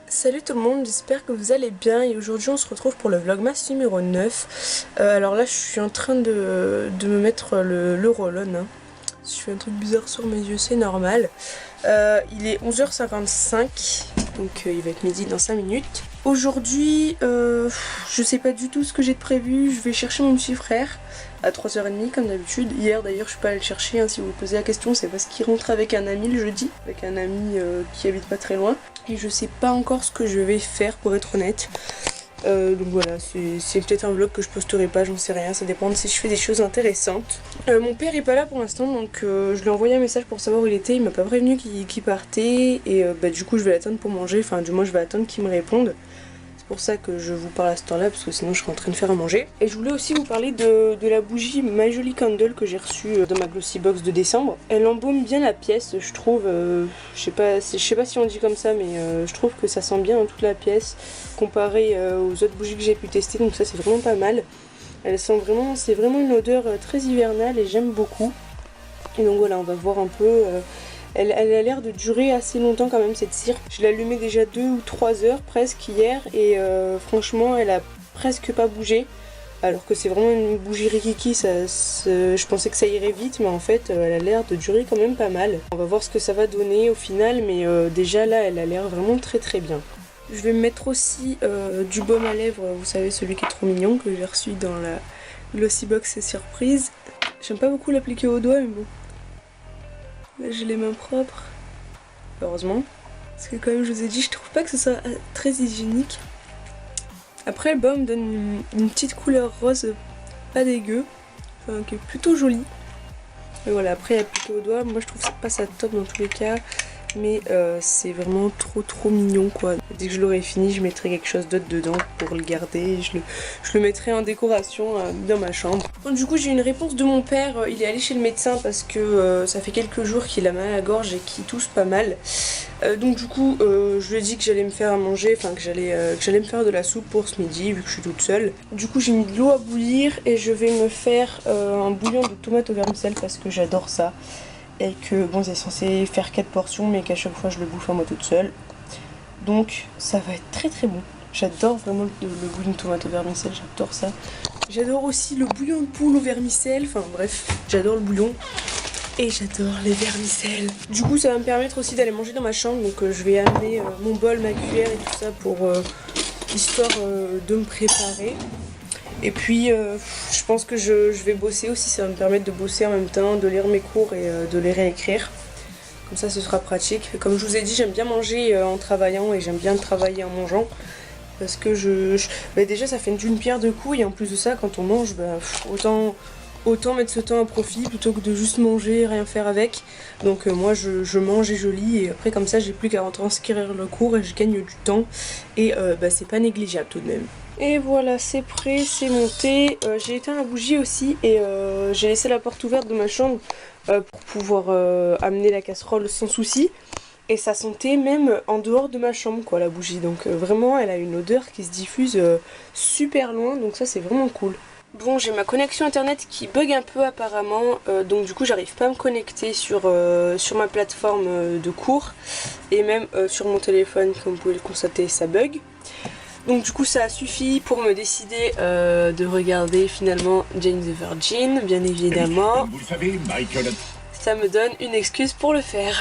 Salut tout le monde, j'espère que vous allez bien et aujourd'hui on se retrouve pour le vlogmas numéro 9. Alors là je suis en train de me mettre le roll-on. Hein. Si je fais un truc bizarre sur mes yeux c'est normal. Il est 11h55, donc il va être midi dans 5 minutes. Aujourd'hui je sais pas du tout ce que j'ai de prévu, je vais chercher mon petit frère à 3h30 comme d'habitude. Hier d'ailleurs je suis pas allée le chercher, hein, si vous vous posez la question c'est parce qu'il rentre avec un ami le jeudi, avec un ami qui habite pas très loin. Et je sais pas encore ce que je vais faire pour être honnête. Donc voilà, c'est peut-être un vlog que je posterai pas, j'en sais rien, ça dépend de si je fais des choses intéressantes. Mon père est pas là pour l'instant, donc je lui ai envoyé un message pour savoir où il était, il m'a pas prévenu qu'il partait. Et du coup je vais l'attendre pour manger, enfin du moins je vais attendre qu'il me réponde. C'est pour ça que je vous parle à ce temps là, parce que sinon je serais en train de faire à manger. Et je voulais aussi vous parler de la bougie My Jolie Candle que j'ai reçue dans ma Glossy Box de décembre. Elle embaume bien la pièce, je trouve, je sais pas si on dit comme ça, mais je trouve que ça sent bien dans toute la pièce, comparé aux autres bougies que j'ai pu tester, donc ça c'est vraiment pas mal. Elle sent vraiment, c'est vraiment une odeur très hivernale et j'aime beaucoup. Et donc voilà, on va voir un peu... Elle a l'air de durer assez longtemps quand même cette cire. Je l'ai allumée déjà 2 ou 3 heures presque hier et franchement elle a presque pas bougé. Alors que c'est vraiment une bougie rikiki, je pensais que ça irait vite mais en fait elle a l'air de durer quand même pas mal. On va voir ce que ça va donner au final mais déjà là elle a l'air vraiment très très bien. Je vais me mettre aussi du baume à lèvres, vous savez celui qui est trop mignon que j'ai reçu dans la Glossy Box surprise. J'aime pas beaucoup l'appliquer au doigt mais bon. Là j'ai les mains propres, heureusement, parce que comme je vous ai dit je trouve pas que ce soit très hygiénique. Après le baume donne une petite couleur rose pas dégueu, enfin qui est plutôt jolie. Mais voilà, après appliquer au doigt, moi je trouve pas ça top dans tous les cas. Mais c'est vraiment trop mignon quoi. Dès que je l'aurai fini je mettrai quelque chose d'autre dedans pour le garder. Je le mettrai en décoration dans ma chambre. Donc, du coup j'ai une réponse de mon père. Il est allé chez le médecin parce que ça fait quelques jours qu'il a mal à la gorge et qu'il tousse pas mal. Donc du coup je lui ai dit que j'allais me faire à manger, enfin que j'allais me faire de la soupe pour ce midi vu que je suis toute seule. Du coup j'ai mis de l'eau à bouillir et je vais me faire un bouillon de tomates au vermicelle parce que j'adore ça. Et que bon c'est censé faire 4 portions mais qu'à chaque fois je le bouffe à moi toute seule. Donc ça va être très bon. J'adore vraiment le bouillon de tomate au vermicelle, j'adore ça. J'adore aussi le bouillon de poule au vermicelle, enfin bref, j'adore le bouillon. Et j'adore les vermicelles. Du coup ça va me permettre aussi d'aller manger dans ma chambre, donc je vais amener mon bol, ma cuillère et tout ça pour histoire de me préparer. Et puis je pense que je vais bosser aussi, ça va me permettre de bosser en même temps, de lire mes cours et de les réécrire. Comme ça ce sera pratique. Comme je vous ai dit j'aime bien manger en travaillant et j'aime bien travailler en mangeant. Parce que déjà ça fait d'une pierre deux coups et en plus de ça quand on mange autant mettre ce temps à profit plutôt que de juste manger et rien faire avec. Donc moi je mange et je lis et après comme ça j'ai plus qu'à retranscrire le cours et je gagne du temps. Et c'est pas négligeable tout de même. Et voilà c'est prêt, c'est monté. J'ai éteint la bougie aussi et j'ai laissé la porte ouverte de ma chambre pour pouvoir amener la casserole sans souci. Et ça sentait même en dehors de ma chambre quoi la bougie. Donc vraiment elle a une odeur qui se diffuse super loin donc ça c'est vraiment cool. Bon j'ai ma connexion internet qui bug un peu apparemment, donc du coup j'arrive pas à me connecter sur ma plateforme de cours. Et même sur mon téléphone comme vous pouvez le constater ça bug. Donc du coup ça a suffi pour me décider de regarder finalement Jane the Virgin, bien évidemment. Vous le savez, Michael... Ça me donne une excuse pour le faire.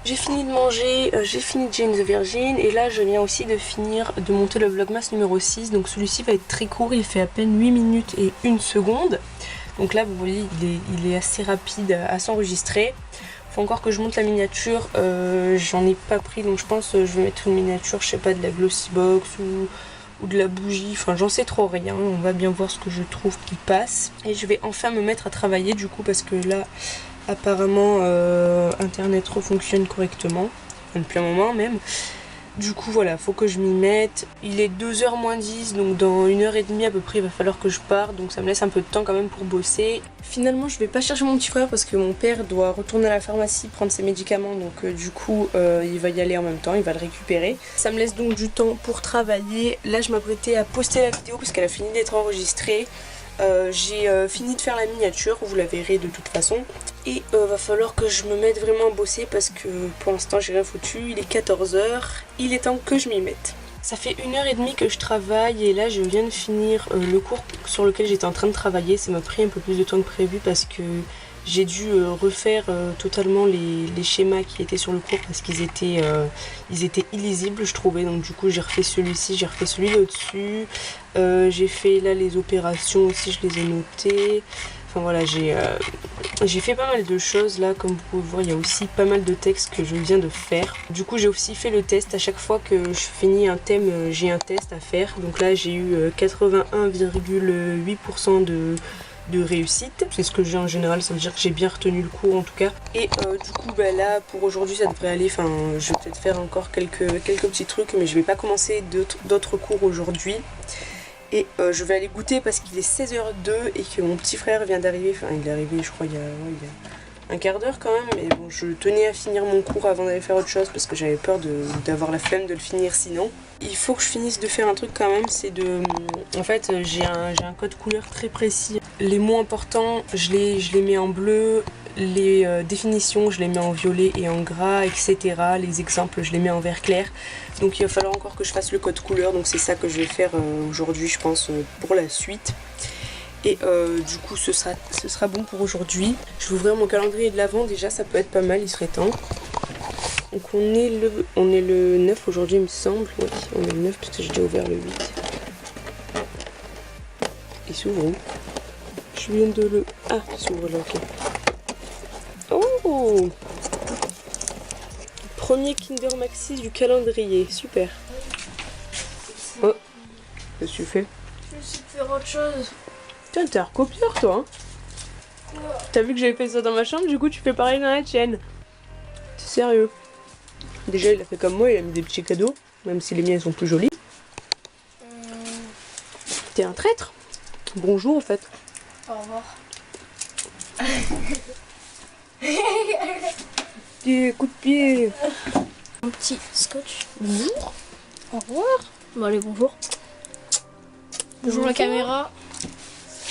J'ai fini de manger, j'ai fini Jane the Virgin et là je viens aussi de monter le vlogmas numéro 6. Donc celui-ci va être très court, il fait à peine 8 minutes et 1 seconde. Donc là vous voyez il est assez rapide à s'enregistrer. Faut encore que je monte la miniature, j'en ai pas pris donc je pense que je vais mettre une miniature, je sais pas, de la Glossy Box ou de la bougie, enfin j'en sais trop rien, on va bien voir ce que je trouve qui passe. Et je vais enfin me mettre à travailler du coup parce que là apparemment internet refonctionne correctement, depuis un moment même. Du coup voilà, faut que je m'y mette. Il est 2h moins 10 donc dans 1h30 à peu près il va falloir que je parte. Donc ça me laisse un peu de temps quand même pour bosser. Finalement je vais pas chercher mon petit frère parce que mon père doit retourner à la pharmacie prendre ses médicaments. Donc du coup il va y aller en même temps, il va le récupérer. Ça me laisse donc du temps pour travailler. Là je m'apprêtais à poster la vidéo parce qu'elle a fini d'être enregistrée. J'ai fini de faire la miniature, vous la verrez de toute façon. Et va falloir que je me mette vraiment à bosser parce que pour l'instant j'ai rien foutu. Il est 14 h, il est temps que je m'y mette. Ça fait 1h30 que je travaille et là je viens de finir le cours sur lequel j'étais en train de travailler. Ça m'a pris un peu plus de temps que prévu parce que j'ai dû refaire totalement les schémas qui étaient sur le cours parce qu'ils étaient illisibles je trouvais. Donc du coup j'ai refait celui-ci, j'ai refait celui au-dessus. J'ai fait là les opérations aussi, je les ai notées. Enfin voilà, j'ai fait pas mal de choses là, comme vous pouvez voir, il y a aussi pas mal de textes que je viens de faire. Du coup j'ai aussi fait le test, à chaque fois que je finis un thème, j'ai un test à faire. Donc là j'ai eu 81,8% de réussite. C'est ce que j'ai en général, ça veut dire que j'ai bien retenu le cours en tout cas. Et du coup bah là pour aujourd'hui ça devrait aller, enfin je vais peut-être faire encore quelques petits trucs mais je vais pas commencer d'autres cours aujourd'hui. Et je vais aller goûter parce qu'il est 16h02 et que mon petit frère vient d'arriver, enfin il est arrivé je crois il y a un quart d'heure quand même, mais bon je tenais à finir mon cours avant d'aller faire autre chose parce que j'avais peur d'avoir la flemme de le finir sinon. Il faut que je finisse de faire un truc quand même, c'est de... En fait j'ai un code couleur très précis. Les mots importants je les mets en bleu, les définitions je les mets en violet et en gras, etc. Les exemples je les mets en vert clair. Donc il va falloir encore que je fasse le code couleur, donc c'est ça que je vais faire aujourd'hui je pense pour la suite. Et du coup ce sera bon pour aujourd'hui. Je vais ouvrir mon calendrier de l'avant, déjà ça peut être pas mal, il serait temps. Donc on est le 9 aujourd'hui il me semble, oui on est le 9 parce que j'ai déjà ouvert le 8. Il s'ouvre où? Je viens de le... Ah il s'ouvre là, ok. Oh! Premier Kinder Maxi du calendrier, super. Oh, qu'est-ce que tu fais? Je vais essayer de faire autre chose. Putain, t'es un recopieur toi hein. T'as vu que j'avais fait ça dans ma chambre, du coup tu fais pareil dans la tienne. T'es sérieux? Déjà il a fait comme moi, il a mis des petits cadeaux, même si les miens sont plus jolis. T'es un traître? Bonjour en fait. Au revoir. Coup de pied. Un petit scotch. Bonjour. Au revoir. Bon allez, bonjour. Bonjour la caméra.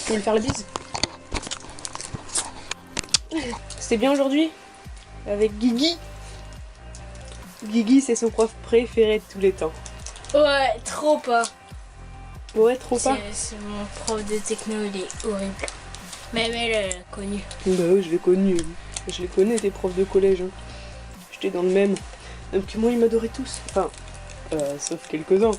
Tu veux me faire la bise? C'était bien aujourd'hui? Avec Guigui. Guigui c'est son prof préféré de tous les temps. Ouais, trop pas. Ouais, trop pas. C'est mon prof de techno, il est horrible. Mais elle l'a connu. Bah oui, je l'ai connu. Je les connais, tes profs de collège. Hein. J'étais dans le même. Donc moi, ils m'adoraient tous. Enfin, sauf quelques-uns.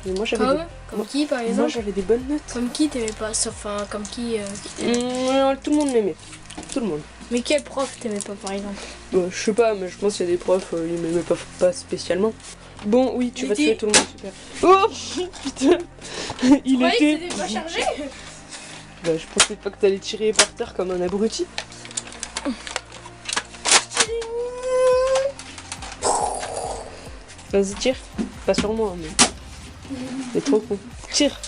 Mais moi, j'avais Comme qui, par exemple? Moi, j'avais des bonnes notes. Comme qui t'aimais pas? Enfin, comme qui tout le monde m'aimait. Tout le monde. Mais quel prof t'aimais pas, par exemple? Bah, je sais pas, mais je pense qu'il y a des profs, ils m'aimaient pas spécialement. Bon, oui, tu vas tuer tout le monde, super. Oh putain. Il était... c'était pas chargé? Bah, je pensais pas que t'allais tirer par terre comme un abruti. Vas-y, tire. Pas sur moi, mais... C'est trop con. Tire.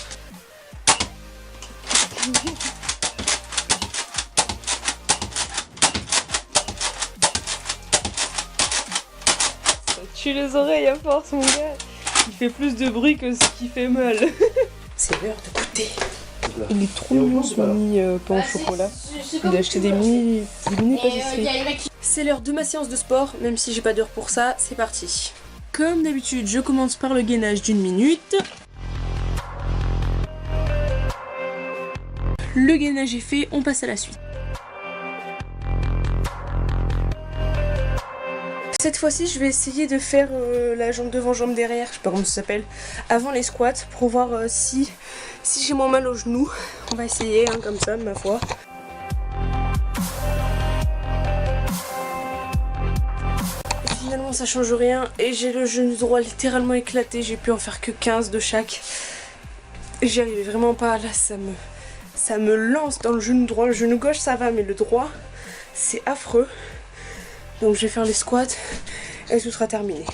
Ça tue les oreilles à force, mon gars. Il fait plus de bruit que ce qui fait mal. C'est l'heure de goûter. Il est trop mignon ce mini pain au chocolat. Il a acheté des mini pâtisseries. C'est l'heure de ma séance de sport, même si j'ai pas d'heure pour ça, c'est parti. Comme d'habitude, je commence par le gainage d'1 minute. Le gainage est fait, on passe à la suite. Cette fois-ci, je vais essayer de faire la jambe devant, jambe derrière, je sais pas comment ça s'appelle, avant les squats, pour voir si j'ai moins mal au genou. On va essayer, hein, comme ça, ma foi. Et finalement, ça change rien, et j'ai le genou droit littéralement éclaté, j'ai pu en faire que 15 de chaque. J'y arrivais vraiment pas, là, ça me lance dans le genou droit. Le genou gauche, ça va, mais le droit, c'est affreux. Donc je vais faire les squats et tout sera terminé.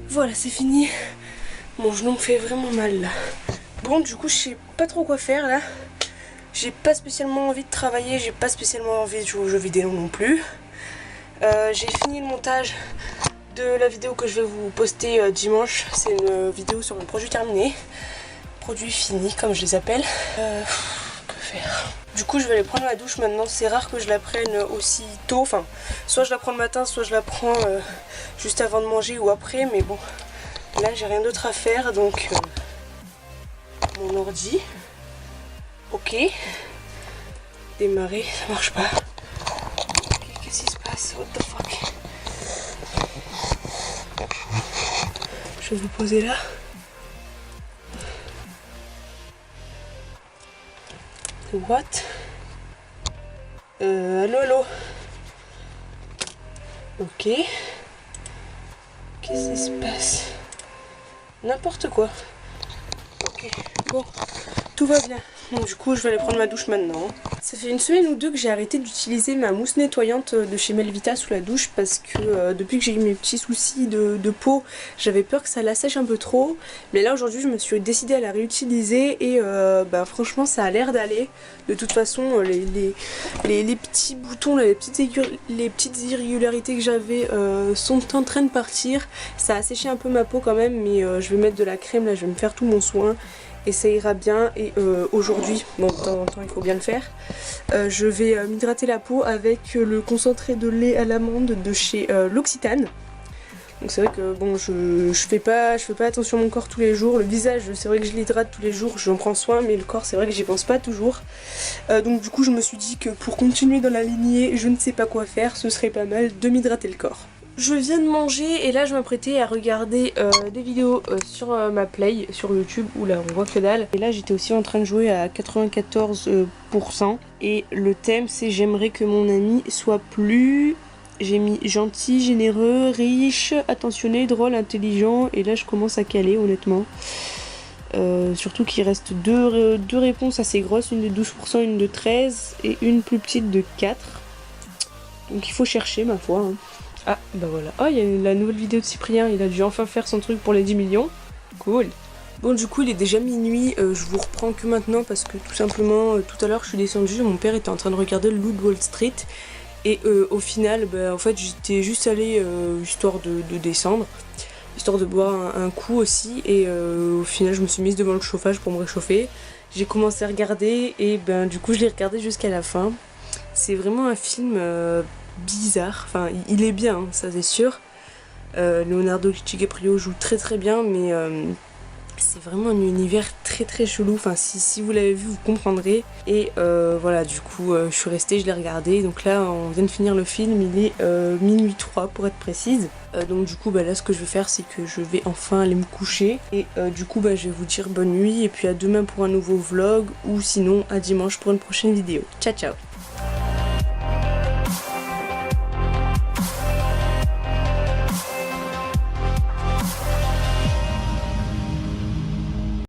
Voilà, c'est fini. Mon genou me fait vraiment mal là. Bon, du coup, je sais pas trop quoi faire là. J'ai pas spécialement envie de travailler, j'ai pas spécialement envie de jouer aux jeux vidéo non plus. J'ai fini le montage de la vidéo que je vais vous poster dimanche. C'est une vidéo sur mon produit terminé. Produit fini comme je les appelle. Que faire? Du coup je vais aller prendre la douche maintenant. C'est rare que je la prenne aussi tôt. Enfin, soit je la prends le matin, soit je la prends juste avant de manger ou après. Mais bon, là j'ai rien d'autre à faire. Donc mon ordi. Ok. Démarrer, ça marche pas. Ok, qu'est-ce qui se passe? What the fuck? Je vais vous poser là. What? Allô, allô? Ok. Qu'est-ce qui se passe? N'importe quoi. Ok, bon, tout va bien. Donc du coup je vais aller prendre ma douche maintenant. Ça fait une semaine ou deux que j'ai arrêté d'utiliser ma mousse nettoyante de chez Melvita sous la douche parce que depuis que j'ai eu mes petits soucis de peau, j'avais peur que ça l'assèche un peu trop. Mais là aujourd'hui je me suis décidée à la réutiliser et franchement ça a l'air d'aller. De toute façon les petits boutons, là, les petites irrégularités que j'avais sont en train de partir. Ça a asséché un peu ma peau quand même, mais je vais mettre de la crème là, je vais me faire tout mon soin. Et ça ira bien. Et aujourd'hui, bon de temps en temps il faut bien le faire, je vais m'hydrater la peau avec le concentré de lait à l'amande de chez L'Occitane. Donc c'est vrai que bon je fais pas attention à mon corps tous les jours. Le visage c'est vrai que je l'hydrate tous les jours, j'en prends soin, mais le corps c'est vrai que j'y pense pas toujours. Donc du coup je me suis dit que pour continuer dans la lignée, je ne sais pas quoi faire, ce serait pas mal de m'hydrater le corps. Je viens de manger et là je m'apprêtais à regarder des vidéos sur ma play sur YouTube où là on voit que dalle. Et là j'étais aussi en train de jouer à 94% et le thème c'est j'aimerais que mon ami soit plus... J'ai mis gentil, généreux, riche, attentionné, drôle, intelligent et là je commence à caler honnêtement. Surtout qu'il reste deux réponses assez grosses, une de 12%, une de 13% et une plus petite de 4%. Donc il faut chercher ma foi. Hein. Ah bah voilà, oh il y a la nouvelle vidéo de Cyprien, il a dû enfin faire son truc pour les 10 millions, cool. Bon du coup il est déjà minuit, je vous reprends que maintenant parce que tout simplement tout à l'heure je suis descendue, mon père était en train de regarder le Loup de Wall Street et au final en fait j'étais juste allée histoire de descendre, histoire de boire un coup aussi et au final je me suis mise devant le chauffage pour me réchauffer, j'ai commencé à regarder et du coup je l'ai regardé jusqu'à la fin. C'est vraiment un film bizarre, enfin il est bien, hein, ça c'est sûr. Leonardo DiCaprio joue très très bien, mais c'est vraiment un univers très très chelou. Enfin si vous l'avez vu vous comprendrez. Et voilà du coup je suis restée, je l'ai regardé. Donc là on vient de finir le film, il est minuit 3 pour être précise. Donc du coup là ce que je vais faire c'est que je vais enfin aller me coucher. Et du coup je vais vous dire bonne nuit et puis à demain pour un nouveau vlog. Ou sinon à dimanche pour une prochaine vidéo. Ciao ciao.